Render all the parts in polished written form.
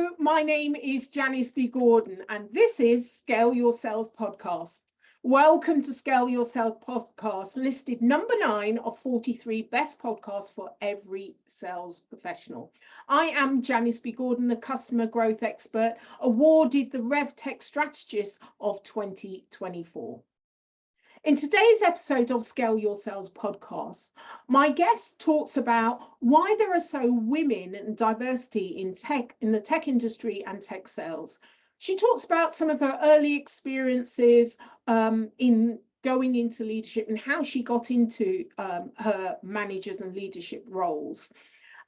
Hello, my name is Janice B. Gordon, and this is Scale Your Sales Podcast. Welcome to Scale Your Sales Podcast, listed number 9 of 43 best podcasts for every sales professional. I am Janice B. Gordon, the customer growth expert, awarded the RevTech Strategist of 2024. In today's episode of Scale Your Sales Podcast, my guest talks about why there are so women and diversity in the tech industry and tech sales. She talks about some of her early experiences in going into leadership and how she got into her managers and leadership roles,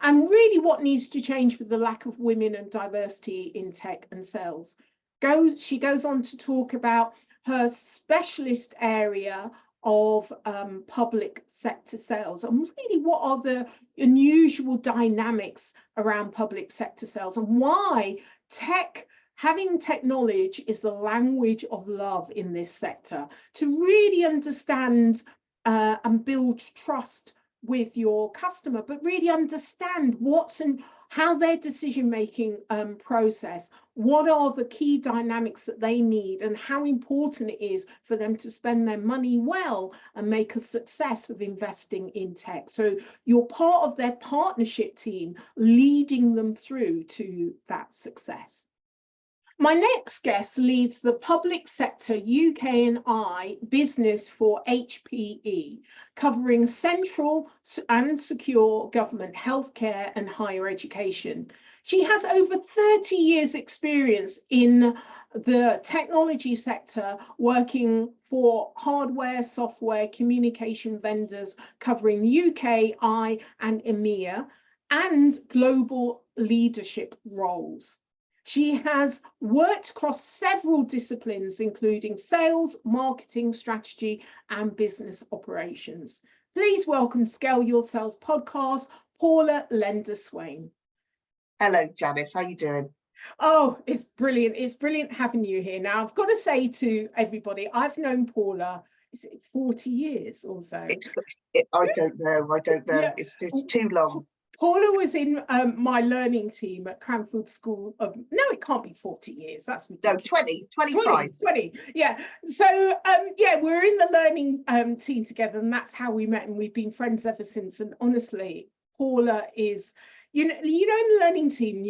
and really what needs to change with the lack of women and diversity in tech and sales. She goes on to talk about her specialist area of public sector sales, and really what are the unusual dynamics around public sector sales, and why having tech knowledge is the language of love in this sector, to really understand and build trust with your customer, but really understand how their decision-making process, what are the key dynamics that they need, and how important it is for them to spend their money well and make a success of investing in tech. So you're part of their partnership team, leading them through to that success. My next guest leads the Public Sector UKI Business for HPE, covering central and secure government healthcare and higher education. She has over 30 years experience in the technology sector, working for hardware, software, communication vendors, covering the UKI and EMEA, and global leadership roles. She has worked across several disciplines, including sales, marketing, strategy, and business operations. Please welcome Scale Your Sales Podcast, Paula Lender-Swain. Hello, Janice. How are you doing? Oh, it's brilliant. It's brilliant having you here. Now, I've got to say to everybody, I've known Paula, is it 40 years or so? I don't know. Yeah. It's too long. Paula was in my learning team at Cranfield School of, no, it can't be 40 years. That's ridiculous. No, 25. 20, yeah. So, yeah, we're in the learning team together, and that's how we met, and we've been friends ever since. And honestly, Paula is, in the learning team,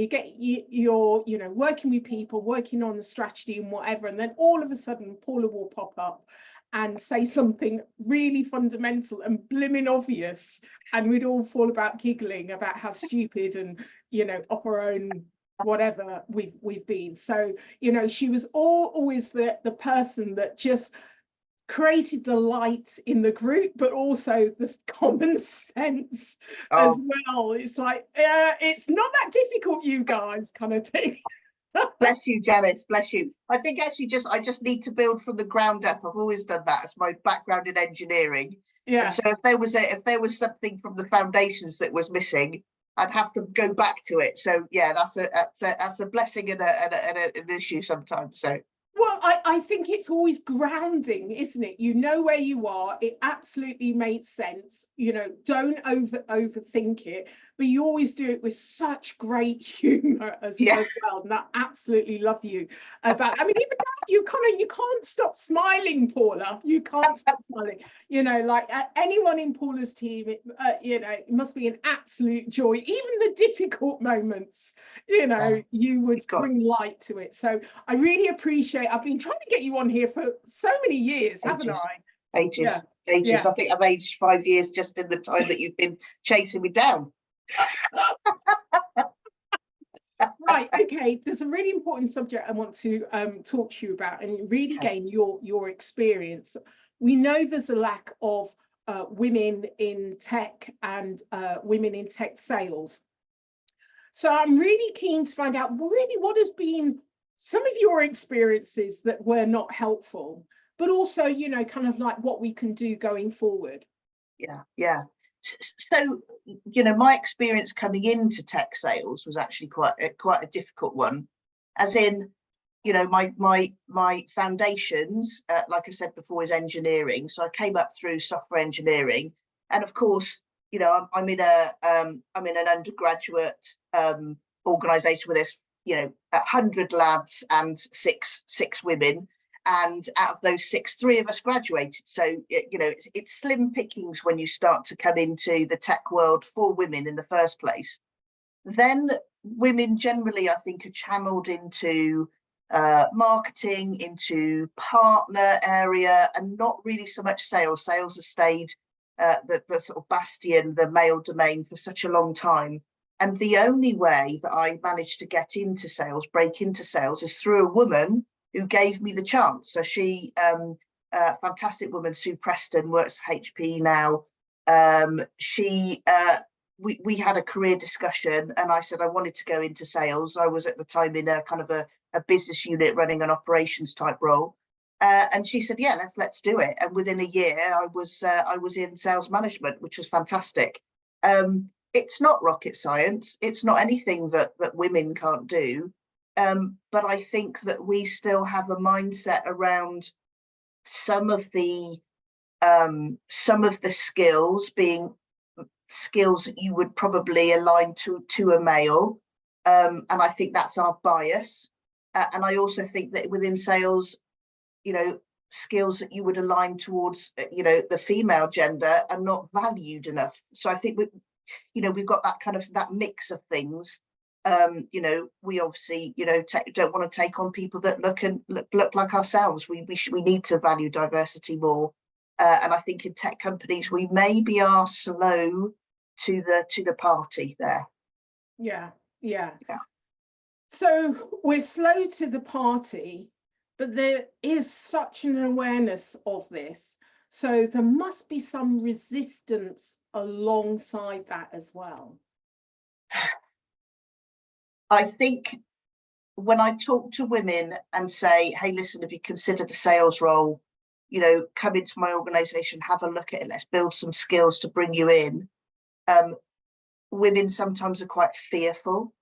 you're working with people, working on the strategy and whatever, and then all of a sudden, Paula will pop up and say something really fundamental and blimmin' obvious, and we'd all fall about giggling about how stupid and off our own whatever we've been. So she was always the person that just created the light in the group, but also the common sense as well. It's like it's not that difficult, you guys, kind of thing. Bless you, Janice, bless you. I think actually I just need to build from the ground up. I've always done that as my background in engineering. Yeah. And so if there was something from the foundations that was missing, I'd have to go back to it. So yeah, that's a blessing and an issue sometimes. So. Well, I think it's always grounding, isn't it? You know where you are. It absolutely made sense. Don't overthink it, but you always do it with such great humour as well. And I absolutely love you about. I mean, even now you can't stop smiling, Paula. You can't stop smiling. Like anyone in Paula's team, it must be an absolute joy. Even the difficult moments, you would bring light to it. So I really appreciate. I've been trying to get you on here for so many years, haven't I? Ages. Yeah. I think I've aged 5 years just in the time that you've been chasing me down. Right, okay, there's a really important subject I want to talk to you about, and really gain your experience. We know there's a lack of women in tech and women in tech sales. So I'm really keen to find out really what has been some of your experiences that were not helpful, but also, kind of like what we can do going forward. Yeah. So, my experience coming into tech sales was actually quite a difficult one, as in, my foundations, like I said before, is engineering. So I came up through software engineering, and of course, I'm in an undergraduate organisation where there's 100 lads and six women. And out of those six, 3 of us graduated. So, it's slim pickings when you start to come into the tech world for women in the first place. Then women generally, I think, are channeled into marketing, into partner area, and not really so much sales. Sales has stayed the sort of bastion, the male domain for such a long time. And the only way that I managed to get into sales, break into sales, is through a woman who gave me the chance. So she, fantastic woman, Sue Preston, works for HP now. We had a career discussion, and I said I wanted to go into sales. I was at the time in a kind of a business unit running an operations type role. And she said, yeah, let's do it. And within a year, I was in sales management, which was fantastic. It's not rocket science. It's not anything that women can't do. But I think that we still have a mindset around some of the skills being skills that you would probably align to a male. And I think that's our bias. And I also think that within sales, skills that you would align towards, the female gender are not valued enough. So I think we've got that kind of that mix of things. We obviously, don't want to take on people that look like ourselves. We need to value diversity more. And I think in tech companies, we maybe are slow to the party there. Yeah. So we're slow to the party, but there is such an awareness of this. So there must be some resistance alongside that as well. I think when I talk to women and say, hey, listen, have you considered a sales role? Come into my organization, have a look at it. Let's build some skills to bring you in. Women sometimes are quite fearful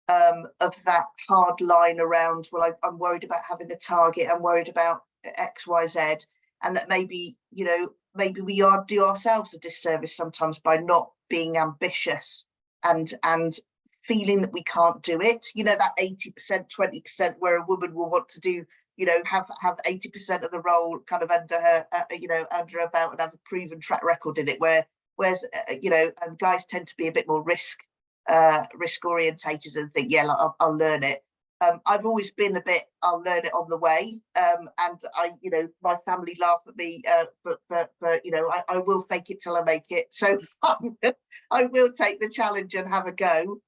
of that hard line around, well, I'm worried about having a target. I'm worried about X, Y, Z. And that maybe we do ourselves a disservice sometimes by not being ambitious and feeling that we can't do it. That 80%, 20% where a woman will want to do, have 80% of the role kind of under her, under her belt and have a proven track record in it. Whereas guys tend to be a bit more risk orientated and think, yeah, like, I'll learn it. I've always been a bit, I'll learn it on the way. And I, my family laugh at me, but I will fake it till I make it. So I will take the challenge and have a go.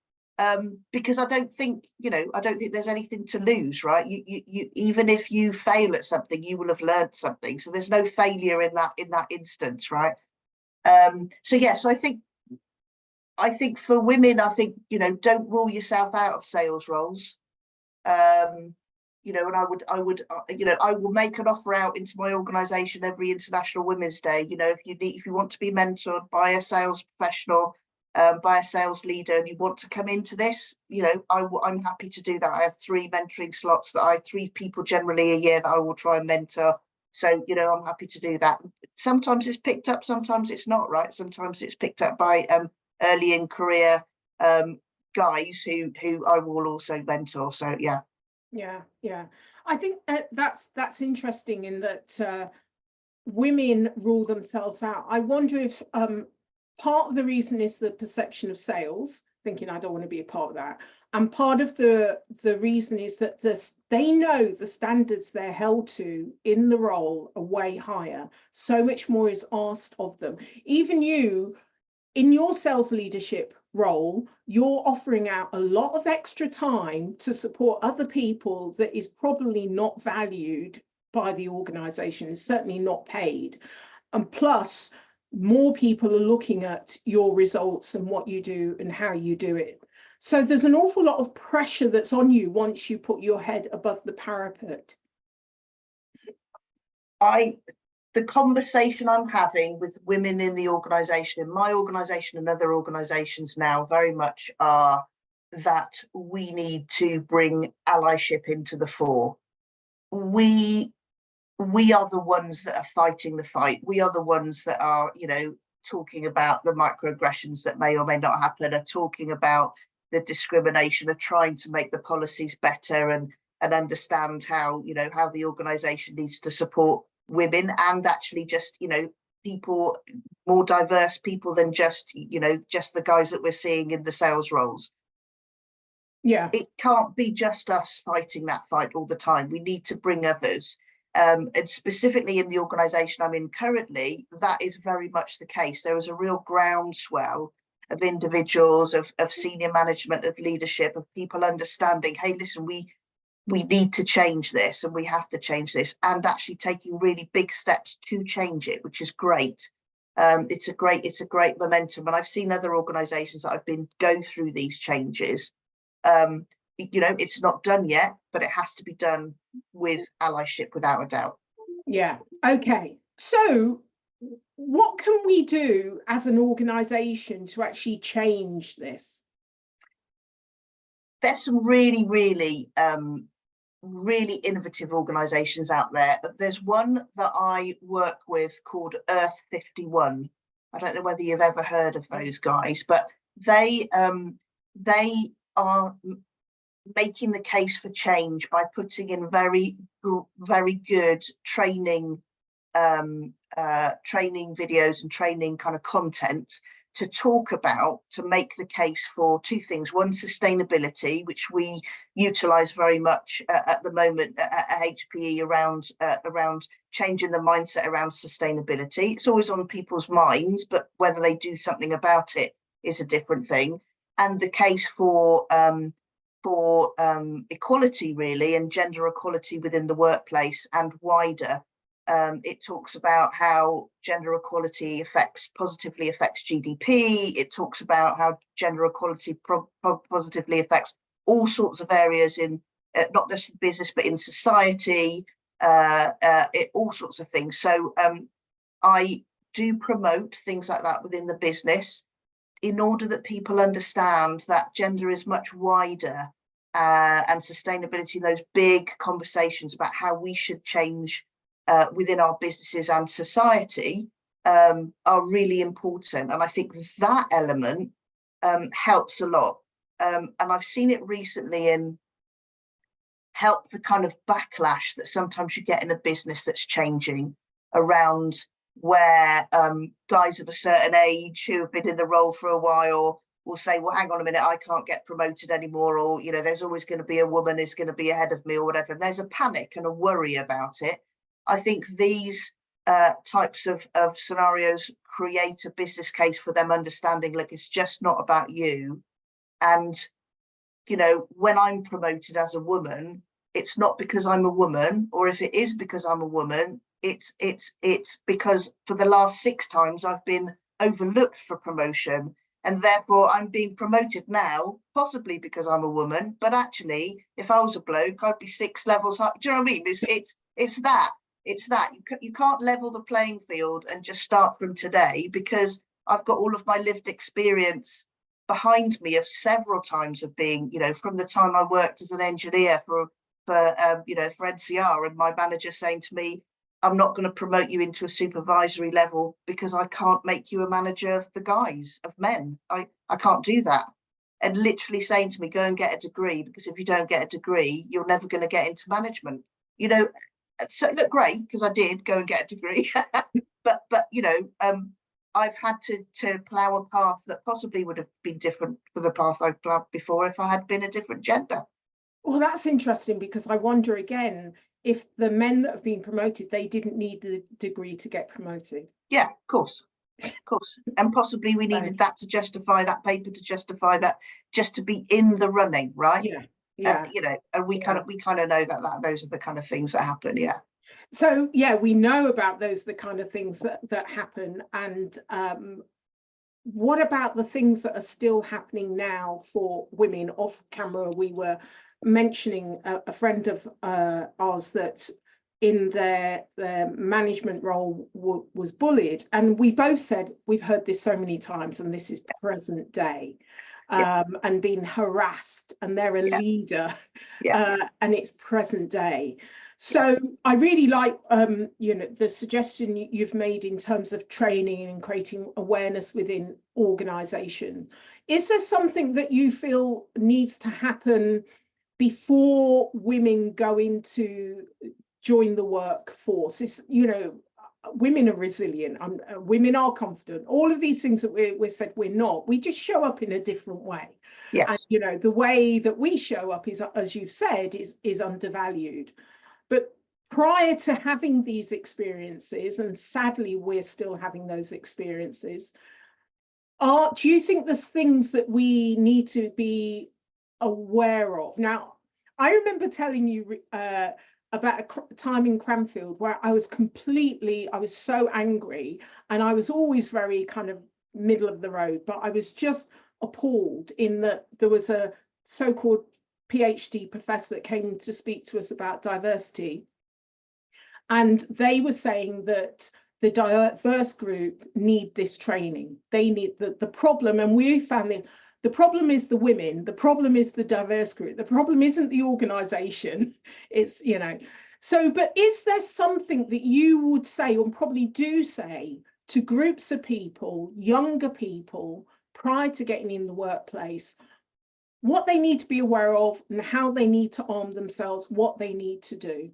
Because I don't think there's anything to lose, right? You even if you fail at something, you will have learned something. So there's no failure in that instance, right? So I think for women, don't rule yourself out of sales roles. And I will make an offer out into my organisation every International Women's Day. If you want to be mentored by a sales professional, by a sales leader, and you want to come into this, I'm happy to do that. I have 3 mentoring slots that 3 people generally a year that I will try and mentor. So, I'm happy to do that. Sometimes it's picked up, sometimes it's not, right? Sometimes it's picked up by early in career guys who I will also mentor. So, yeah. I think that's interesting in that women rule themselves out. I wonder if part of the reason is the perception of sales, thinking I don't want to be a part of that. And part of the reason is that they know the standards they're held to in the role are way higher. So much more is asked of them. Even you, in your sales leadership role, you're offering out a lot of extra time to support other people that is probably not valued by the organization, certainly not paid. And plus, more people are looking at your results and what you do and how you do it. So there's an awful lot of pressure that's on you once you put your head above the parapet. The conversation I'm having with women in the organisation, in my organisation and other organisations now, very much are that we need to bring allyship into the fore. We are the ones that are fighting the fight. We are the ones that are, talking about the microaggressions that may or may not happen, are talking about, the discrimination, of trying to make the policies better and understand how, you know, how the organisation needs to support women, and actually just, you know, people, more diverse people than just, you know, just the guys that we're seeing in the sales roles. Yeah, it can't be just us fighting that fight all the time. We need to bring others. And specifically in the organisation I'm in currently, that is very much the case. There is a real groundswell of individuals, of senior management, of leadership, of people understanding, hey, listen, we need to change this, and we have to change this, and actually taking really big steps to change it, which is great. It's a great momentum, and I've seen other organisations that I've been go through these changes. You know, it's not done yet, but it has to be done with allyship, without a doubt. Yeah. Okay. So what can we do as an organisation to actually change this? There's some really, really, really innovative organisations out there. There's one that I work with called Earth 51. I don't know whether you've ever heard of those guys, but they are making the case for change by putting in very good training videos and training kind of content to talk about, to make the case for two things. One, sustainability, which we utilise very much at the moment at HPE around changing the mindset around sustainability. It's always on people's minds, but whether they do something about it is a different thing. And the case for equality, really, and gender equality within the workplace and wider. It talks about how gender equality positively affects GDP. It talks about how gender equality positively affects all sorts of areas in not just business, but in society, all sorts of things. So I do promote things like that within the business, in order that people understand that gender is much wider, and sustainability, those big conversations about how we should change within our businesses and society, are really important. And I think that element helps a lot. And I've seen it recently in help the kind of backlash that sometimes you get in a business that's changing around, where guys of a certain age who have been in the role for a while will say, well, hang on a minute, I can't get promoted anymore, or, you know, there's always going to be a woman is going to be ahead of me, or whatever. And there's a panic and a worry about it. I think these types of scenarios create a business case for them understanding, look, it's just not about you. And, you know, when I'm promoted as a woman, it's not because I'm a woman, or if it is because I'm a woman, it's because for the last 6 times I've been overlooked for promotion, and therefore I'm being promoted now, possibly because I'm a woman, but actually if I was a bloke, I'd be 6 levels up. Do you know what I mean? It's that you can't level the playing field and just start from today, because I've got all of my lived experience behind me of several times of being, you know, from the time I worked as an engineer for NCR, and my manager saying to me, I'm not going to promote you into a supervisory level because I can't make you a manager of the guys, of men. I can't do that. And literally saying to me, go and get a degree, because if you don't get a degree, you're never going to get into management. You know, so look, great, because I did go and get a degree. but you know, I've had to plough a path that possibly would have been different for the path I've ploughed before if I had been a different gender. Well, that's interesting, because I wonder again, if the men that have been promoted, they didn't need the degree to get promoted. Yeah, of course. And possibly we needed that to justify that paper, to justify that, just to be in the running, right? Yeah. You know, and we kind of know that those are the kind of things that happen. Yeah. So yeah, we know about the kind of things that happen. And what about the things that are still happening now for women? Off camera, we were mentioning a friend of ours that in their management role was bullied, and we both said we've heard this so many times, and this is present day. And being harassed, and they're a leader, and it's present day. So I really like you know, the suggestion you've made in terms of training and creating awareness within organisation. is there something that you feel needs to happen before women go into join the workforce? It's, you know, women are resilient, women are confident, all of these things that we said we're not. We just show up in a different way. Yes. And, you know, the way that we show up is, as you've said, is undervalued. But prior to having these experiences, and sadly we're still having those experiences, do you think there's things that we need to be aware of? Now, I remember telling you about a time in Cranfield where I was so angry, and I was always very kind of middle of the road, but I was just appalled in that there was a so-called PhD professor that came to speak to us about diversity. And they were saying that the diverse group need this training. They need the problem, and we found the problem is the women, the problem is the diverse group, the problem isn't the organization. It's, you know, so, but is there something that you would say, or probably do say, to groups of people, younger people, prior to getting in the workplace, what they need to be aware of and how they need to arm themselves, what they need to do?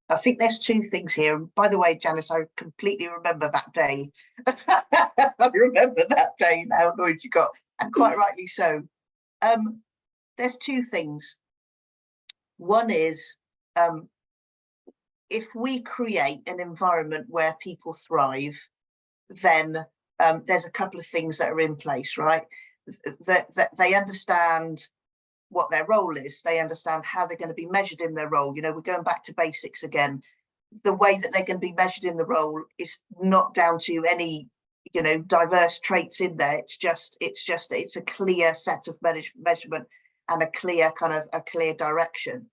I think there's two things here. And by the way, Janice, I completely remember that day. I remember that day and how annoyed you got, and quite rightly so. There's two things. One is, if we create an environment where people thrive, then there's a couple of things that are in place, right? That they understand what their role is. They understand how they're going to be measured in their role. You know, we're going back to basics again. The way that they're going to be measured in the role is not down to any, you know, diverse traits in there. It's a clear set of measurement and a clear direction.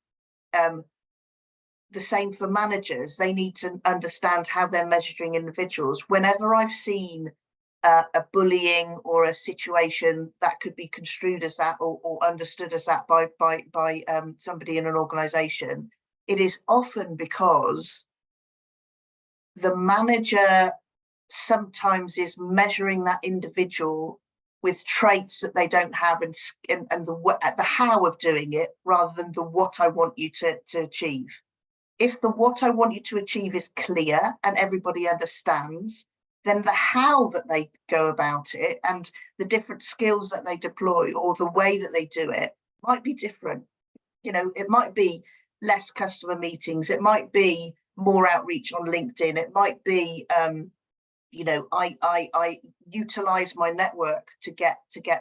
The same for managers. They need to understand how they're measuring individuals. Whenever I've seen a bullying or a situation that could be construed as that or understood as that by somebody in an organization, it is often because the manager sometimes is measuring that individual with traits that they don't have, and the how of doing it rather than the what I want you to achieve. If the what I want you to achieve is clear and everybody understands, then the how that they go about it and the different skills that they deploy or the way that they do it might be different. You know, it might be less customer meetings, it might be more outreach on LinkedIn, it might be you know, I utilize my network to get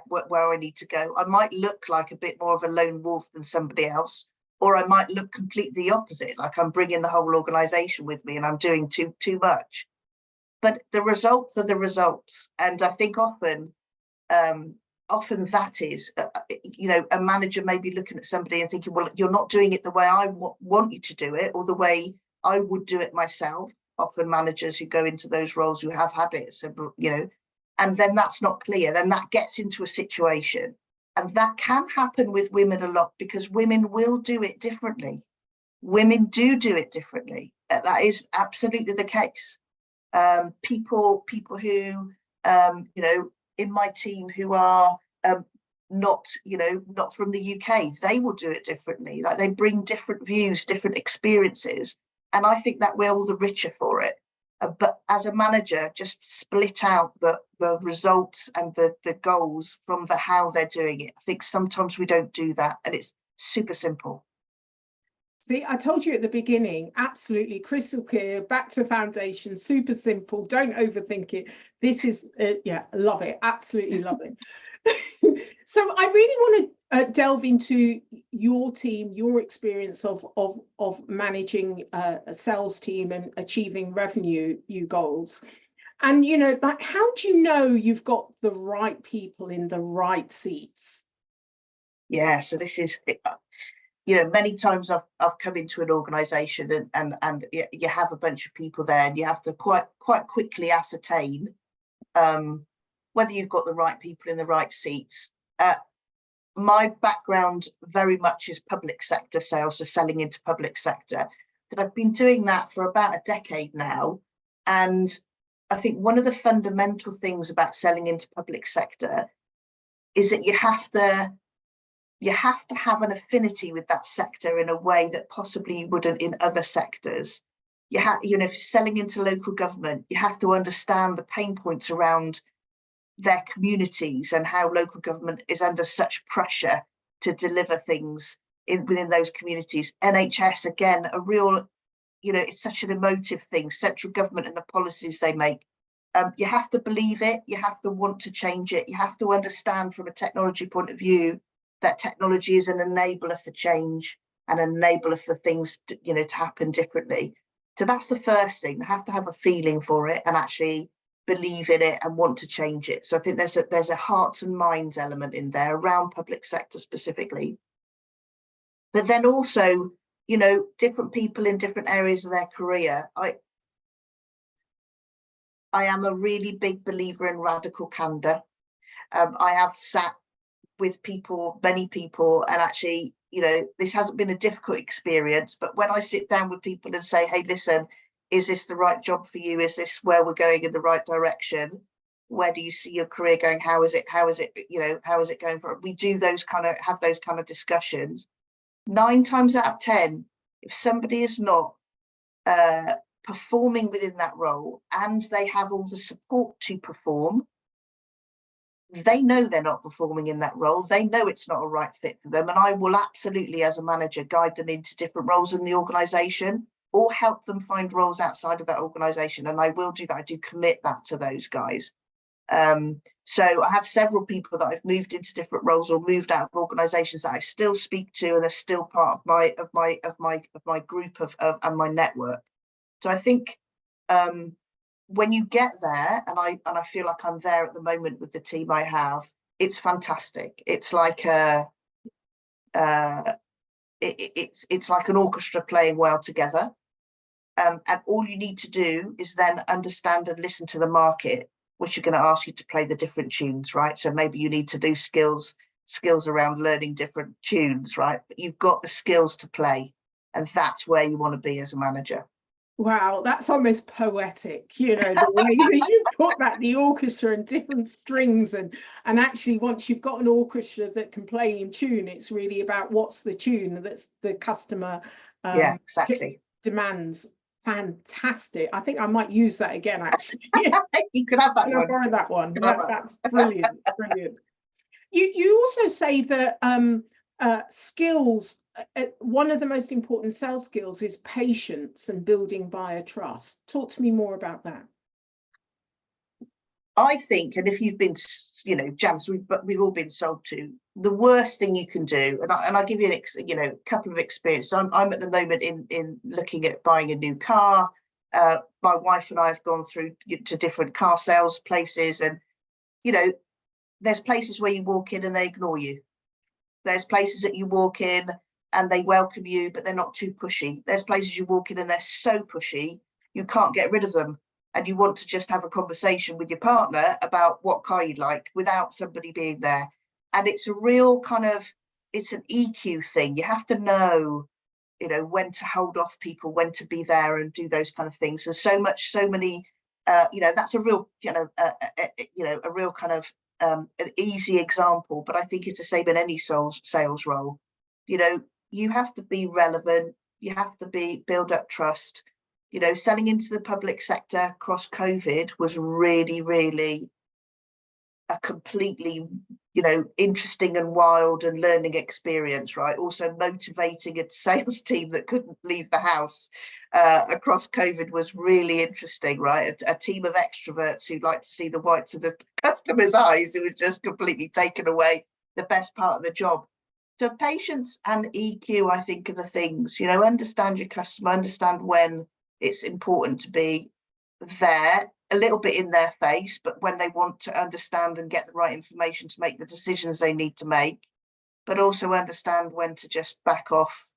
where I need to go. I might look like a bit more of a lone wolf than somebody else, or I might look completely the opposite, like I'm bringing the whole organization with me and I'm doing too much. But the results are the results. And I think often that is, you know, a manager may be looking at somebody and thinking, well, you're not doing it the way I want you to do it, or the way I would do it myself. Often managers who go into those roles who have had it, so, you know, and then that's not clear. Then that gets into a situation. And that can happen with women a lot, because women will do it differently. Women do it differently. That is absolutely the case. People who, you know, in my team who are not from the UK, they will do it differently. Like, they bring different views, different experiences. And I think that we're all the richer for it. But as a manager, just split out the results and the goals from the how they're doing it. I think sometimes we don't do that, and it's super simple. See, I told you at the beginning, absolutely crystal clear, back to foundation, super simple, don't overthink it. This is, yeah, love it, absolutely love it. So I really want to delve into your team, your experience of managing a sales team and achieving revenue goals. And, you know, like, how do you know you've got the right people in the right seats? Yeah, so this is, you know, many times I've come into an organization and you have a bunch of people there, and you have to quite quickly ascertain whether you've got the right people in the right seats. My background very much is public sector sales, so selling into public sector. But I've been doing that for about a decade now. And I think one of the fundamental things about selling into public sector is that you have to have an affinity with that sector in a way that possibly you wouldn't in other sectors. You know, if you're selling into local government, you have to understand the pain points around their communities and how local government is under such pressure to deliver things within those communities. NHS, again, a real, you know, it's such an emotive thing, central government and the policies they make. You have to believe it, you have to want to change it, you have to understand from a technology point of view that technology is an enabler for change and an enabler for things to, you know, to happen differently. So that's the first thing. They have to have a feeling for it and actually believe in it and want to change it. So I think there's a hearts and minds element in there around public sector specifically. But then also, you know, different people in different areas of their career. I am a really big believer in radical candor. I have sat with people, many people, and actually, you know, this hasn't been a difficult experience, but when I sit down with people and say, hey, listen, is this the right job for you? Is this where we're going in the right direction? Where do you see your career going? How is it, you know, how is it going for? We do have those kind of discussions. 9 times out of 10, if somebody is not performing within that role and they have all the support to perform, they know they're not performing in that role. They know it's not a right fit for them. And I will absolutely, as a manager, guide them into different roles in the organisation or help them find roles outside of that organisation. And I will do that. I do commit that to those guys. So I have several people that I've moved into different roles or moved out of organisations that I still speak to and are still part of my group and my network. So I think when you get there, and I feel like I'm there at the moment with the team I have, it's fantastic. It's like it's like an orchestra playing well together. And all you need to do is then understand and listen to the market, which are going to ask you to play the different tunes, right? So maybe you need to do skills around learning different tunes, right? But you've got the skills to play, and that's where you want to be as a manager. Wow, that's almost poetic, you know, the way that you put that, the orchestra and different strings, and actually once you've got an orchestra that can play in tune, it's really about what's the tune that's the customer yeah, exactly. demands. Fantastic. I think I might use that again, actually. You could have that one. Borrow that one. That's brilliant. Brilliant. You also say that skills, one of the most important sales skills is patience and building buyer trust. Talk to me more about that. I think, and if you've been, you know, Janice, we've all been sold to, the worst thing you can do, and I'll give you a couple of experiences. I'm at the moment in looking at buying a new car. My wife and I have gone through to different car sales places, and you know, there's places where you walk in and they ignore you. There's places that you walk in and they welcome you, but they're not too pushy. There's places you walk in and they're so pushy you can't get rid of them. And you want to just have a conversation with your partner about what car you'd like without somebody being there. And it's a real it's an EQ thing. You have to know, you know, when to hold off people, when to be there and do those kind of things. There's so many, you know, that's a real, a real kind of an easy example, but I think it's the same in any sales role. You know, you have to be relevant. You have to build up trust. You know, selling into the public sector across COVID was really, really a completely, you know, interesting and wild and learning experience, right? Also motivating a sales team that couldn't leave the house across COVID was really interesting, right? A team of extroverts who like to see the whites of the customer's eyes. It was just completely taken away the best part of the job. So patience and EQ, I think, are the things, you know, understand your customer, understand when it's important to be there, a little bit in their face, but when they want to understand and get the right information to make the decisions they need to make, but also understand when to just back off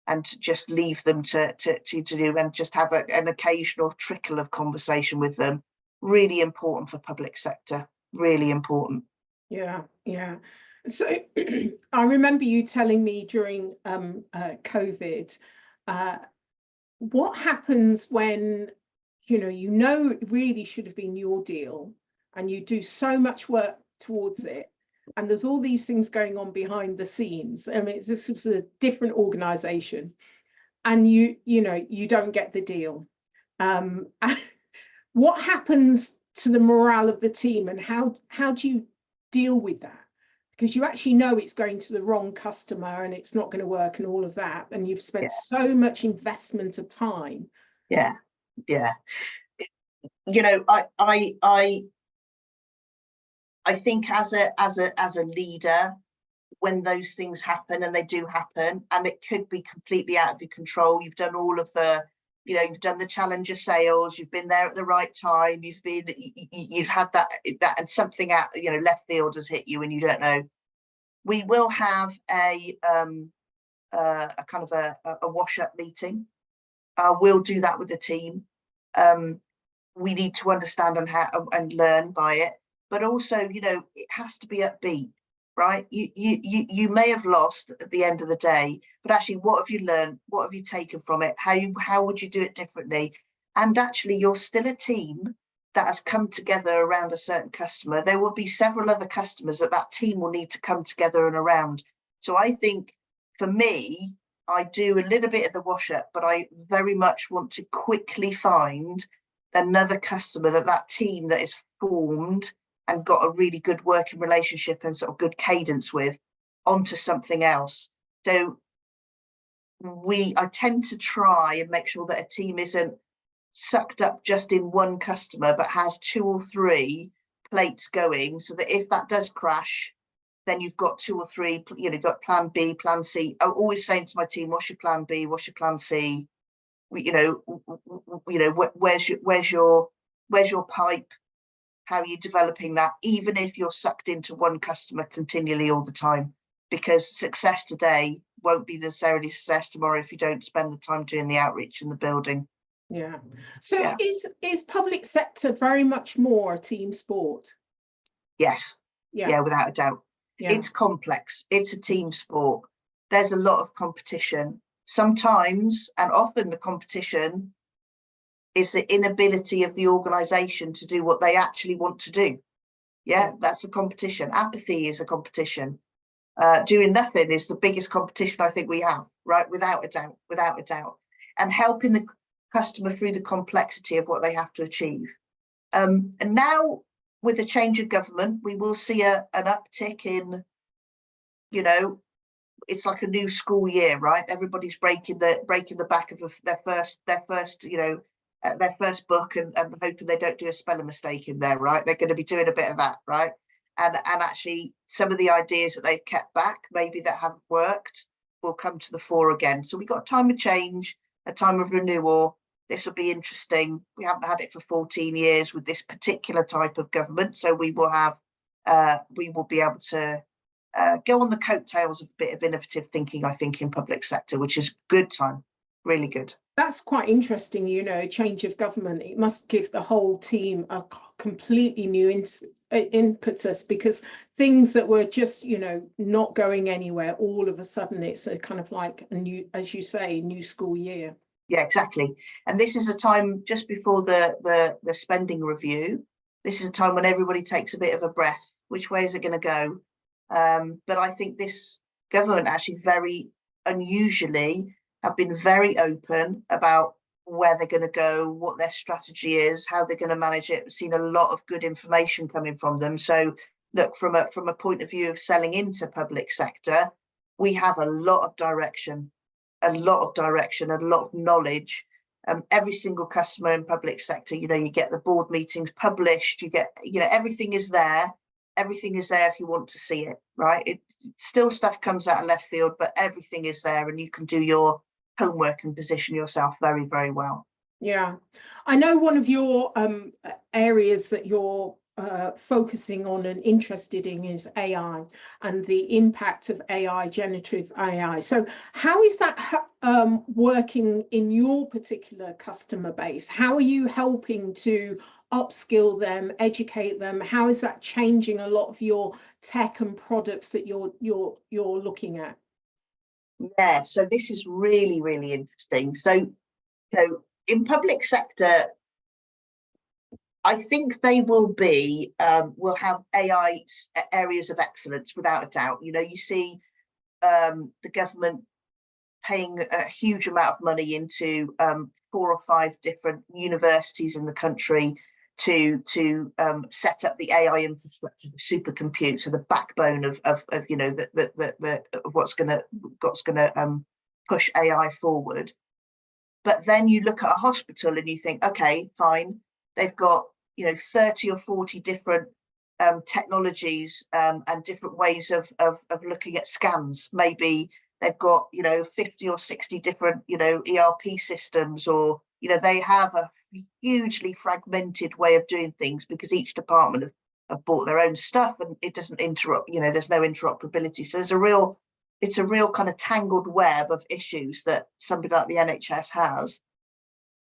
and to just leave them to do, and just have an occasional trickle of conversation with them. Really important for public sector, really important. Yeah. So I remember you telling me during COVID, what happens when you know it really should have been your deal and you do so much work towards it, and there's all these things going on behind the scenes. I mean, this was a different organization, and you don't get the deal. What happens to the morale of the team, and how do you deal with that? Because you actually know it's going to the wrong customer and it's not going to work and all of that, and you've spent so much investment of time. Yeah. You know, I think as a leader, when those things happen, and they do happen, and it could be completely out of your control, you've done all of the, you've done the challenger sales, you've been there at the right time, you've had that, and something out, left field has hit you and you don't know. We will have a kind of a wash-up meeting. We'll do that with the team. We need to understand and learn by it, but also, it has to be upbeat, right? You may have lost at the end of the day, but actually, what have you learned? What have you taken from it? How would you do it differently? And actually, you're still a team that has come together around a certain customer. There will be several other customers that team will need to come together and around. So I think for me, I do a little bit of the wash up, but I very much want to quickly find another customer that team that is formed and got a really good working relationship and sort of good cadence with, onto something else. So I tend to try and make sure that a team isn't sucked up just in one customer, but has 2 or 3 plates going, so that if that does crash, then you've got 2 or 3, you've got plan B, plan C. I'm always saying to my team, what's your plan B, what's your plan C? Where's your pipe? How are you developing that, even if you're sucked into one customer continually all the time? Because success today won't be necessarily success tomorrow if you don't spend the time doing the outreach in the building. Yeah. So is public sector very much more a team sport? Yes. Yeah, without a doubt. Yeah. It's complex. It's a team sport. There's a lot of competition. Sometimes, and often, the competition is the inability of the organisation to do what they actually want to do. Yeah, that's a competition. Apathy is a competition. Doing nothing is the biggest competition I think we have, right? Without a doubt. And helping the customer through the complexity of what they have to achieve. And now, with the change of government, we will see an uptick in, it's like a new school year, right? Everybody's breaking the back of their first book and hoping they don't do a spelling mistake in there, right? They're going to be doing a bit of that, right? And actually, some of the ideas that they've kept back, maybe that haven't worked, will come to the fore again. So we've got a time of change, a time of renewal. This will be interesting. We haven't had it for 14 years with this particular type of government, so we will be able to go on the coattails of a bit of innovative thinking, I think, in public sector, which is good time, really good. That's quite interesting, change of government. It must give the whole team a completely new impetus, because things that were just, not going anywhere, all of a sudden it's a kind of like a new, as you say, new school year. Yeah, exactly. And this is a time just before the spending review. This is a time when everybody takes a bit of a breath. Which way is it going to go? But I think this government actually very unusually have been very open about where they're going to go, what their strategy is, how they're going to manage it. We've seen a lot of good information coming from them. So look, from a point of view of selling into public sector, we have a lot of direction, a lot of knowledge. Every single customer in public sector, you get the board meetings published, you get, everything is there. Everything is there if you want to see it, right? It still, stuff comes out of left field, but everything is there, and you can do your homework and position yourself very, very well. Yeah, I know one of your areas that you're focusing on and interested in is AI and the impact of AI, generative AI. So how is that working in your particular customer base? How are you helping to upskill them, educate them? How is that changing a lot of your tech and products that you're looking at? Yeah, so this is really, really interesting. So, in public sector, I think they will have AI areas of excellence without a doubt. You know, you see the government paying a huge amount of money into 4 or 5 different universities in the country to set up the AI infrastructure, the supercompute, so the backbone of you know the what's going to push AI forward. But then you look at a hospital and you think, okay, fine, they've got 30 or 40 different technologies and different ways of looking at scans. Maybe they've got 50 or 60 different ERP systems, or they have a hugely fragmented way of doing things because each department have bought their own stuff and it doesn't interrupt. There's no interoperability. So it's a real kind of tangled web of issues that somebody like the NHS has.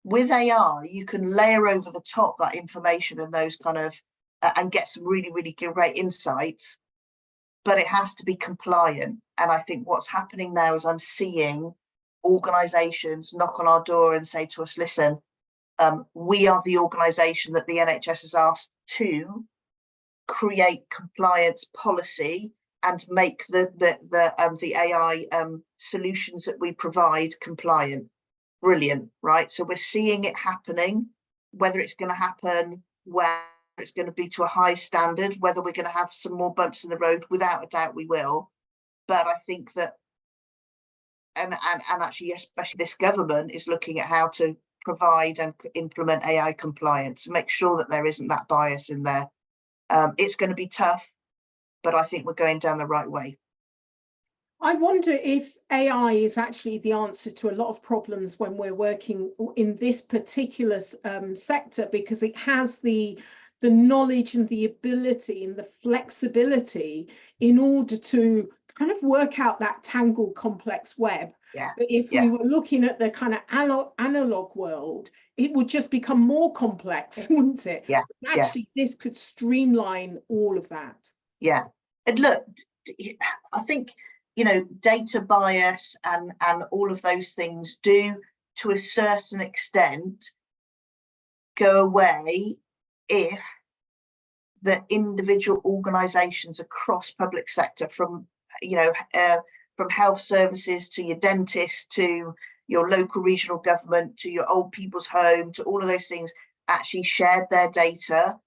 With AI, you can layer over the top that information and those kind of and get some really, really great insights, but it has to be compliant. And I think what's happening now is I'm seeing organisations knock on our door and say to us, listen, we are the organisation that the NHS has asked to create compliance policy and make the AI solutions that we provide compliant. Brilliant, right? So we're seeing it happening. Whether it's going to happen, where it's going to be to a high standard, whether we're going to have some more bumps in the road, without a doubt we will. But I think that, and actually, especially this government is looking at how to provide and implement AI compliance to make sure that there isn't that bias in there. It's going to be tough, but I think we're going down the right way. I wonder if AI is actually the answer to a lot of problems when we're working in this particular sector, because it has the knowledge and the ability and the flexibility in order to kind of work out that tangled, complex web. Yeah. But if we were looking at the kind of analog world, it would just become more complex, wouldn't it? Yeah. But actually, this could streamline all of that. Yeah. And look, I think data bias and all of those things do, to a certain extent, go away if the individual organisations across public sector, from health services to your dentist to your local regional government to your old people's home to all of those things, actually shared their data.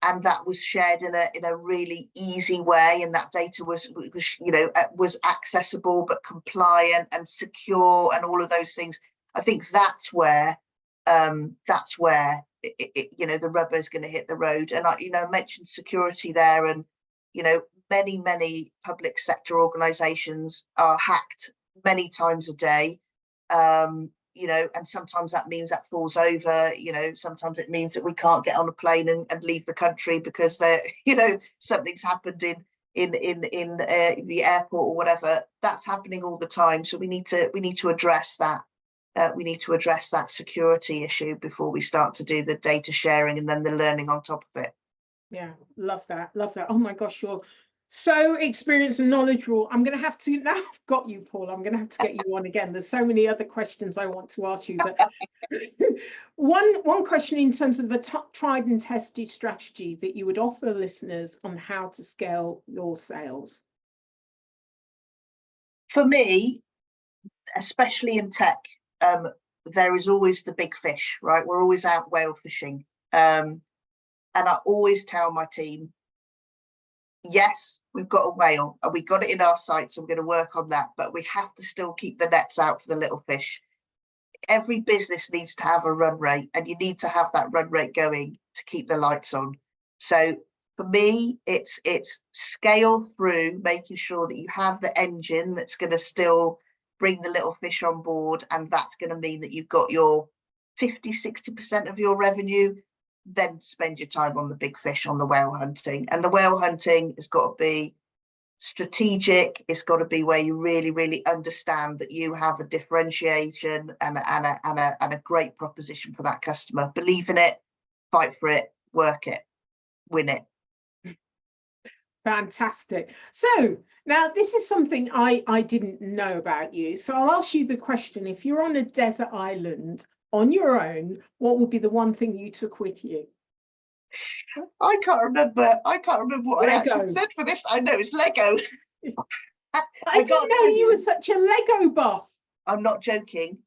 And that was shared in a really easy way, and that data was accessible but compliant and secure and all of those things. I think that's where the rubber is going to hit the road. And I mentioned security there, and many public sector organisations are hacked many times a day. And sometimes that means that falls over, sometimes it means that we can't get on a plane and leave the country because something's happened in the airport or whatever. That's happening all the time. So we need to address that. We need to address that security issue before we start to do the data sharing and then the learning on top of it. Yeah, love that. Oh my gosh, you're so experienced and knowledgeable. I'm going to have to, now I've got you, Paul, I'm going to have to get you on again. There's so many other questions I want to ask you. But one question in terms of a tried and tested strategy that you would offer listeners on how to scale your sales. For me, especially in tech, there is always the big fish, right? We're always out whale fishing. And I always tell my team, yes, we've got a whale and we got it in our sight, so we're going to work on that, but we have to still keep the nets out for the little fish. Every business needs to have a run rate, and you need to have that run rate going to keep the lights on. So for me, it's scale through, making sure that you have the engine that's going to still bring the little fish on board, and that's going to mean that you've got your 50-60% of your revenue. Then spend your time on the big fish, on the whale hunting. And the whale hunting has got to be strategic. It's got to be where you really, really understand that you have a differentiation and a great proposition for that customer. Believe in it, fight for it, work it, win it. Fantastic. So now this is something I didn't know about you. So I'll ask you the question: if you're on a desert island on your own, what would be the one thing you took with you? I can't remember what I Lego. actually said for this. I know it's Lego. I didn't know you were such a Lego buff. I'm not joking.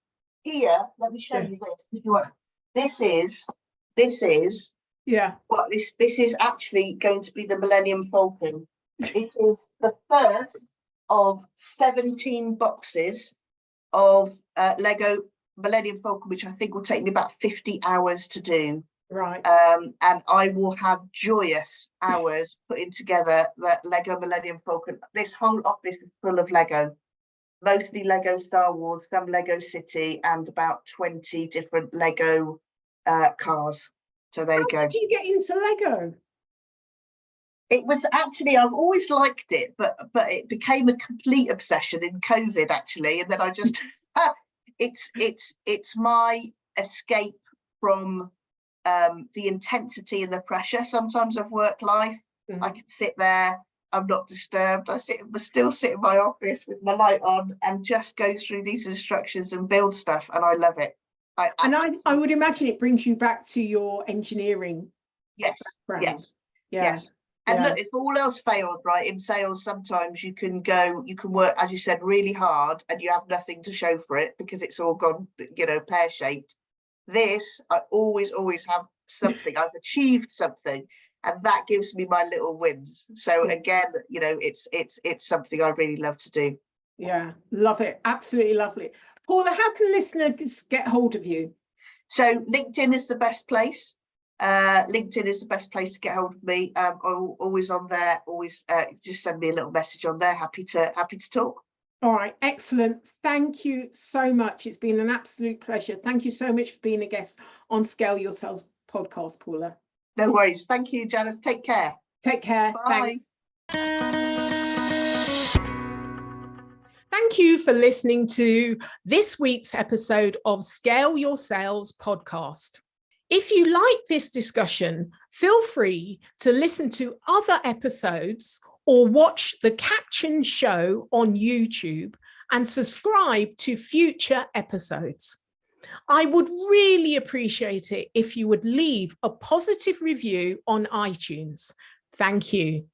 Here, let me show you this. If you want. This is what this is actually going to be the Millennium Falcon. It is the first of 17 boxes of Lego Millennium Falcon, which I think will take me about 50 hours to do. Right. And I will have joyous hours putting together the Lego Millennium Falcon. This whole office is full of Lego, mostly Lego Star Wars, some Lego City, and about 20 different Lego cars. So there you go. How did you get into Lego? It was actually, I've always liked it, but it became a complete obsession in COVID actually, and then I just it's my escape from the intensity and the pressure sometimes of work life. I can sit there, I'm not disturbed. I still sit in my office with my light on and just go through these instructions and build stuff, and I love it. I would imagine it brings you back to your engineering. Yes, background. yes. And look, if all else fails, right, in sales, sometimes you can work, as you said, really hard and you have nothing to show for it because it's all gone, pear-shaped. This, I always have something. I've achieved something, and that gives me my little wins. So again, it's something I really love to do. Yeah, love it. Absolutely lovely. Paula, how can listeners get hold of you? So LinkedIn is the best place. LinkedIn is the best place to get hold of me. I'm always on there. Always just send me a little message on there. Happy to talk. All right, excellent. Thank you so much. It's been an absolute pleasure. Thank you so much for being a guest on Scale Your Sales podcast, Paula. No worries. Thank you, Janice. Take care. Take care. Bye. Thanks. Thank you for listening to this week's episode of Scale Your Sales podcast. If you like this discussion, feel free to listen to other episodes or watch the captioned show on YouTube and subscribe to future episodes. I would really appreciate it if you would leave a positive review on iTunes. Thank you.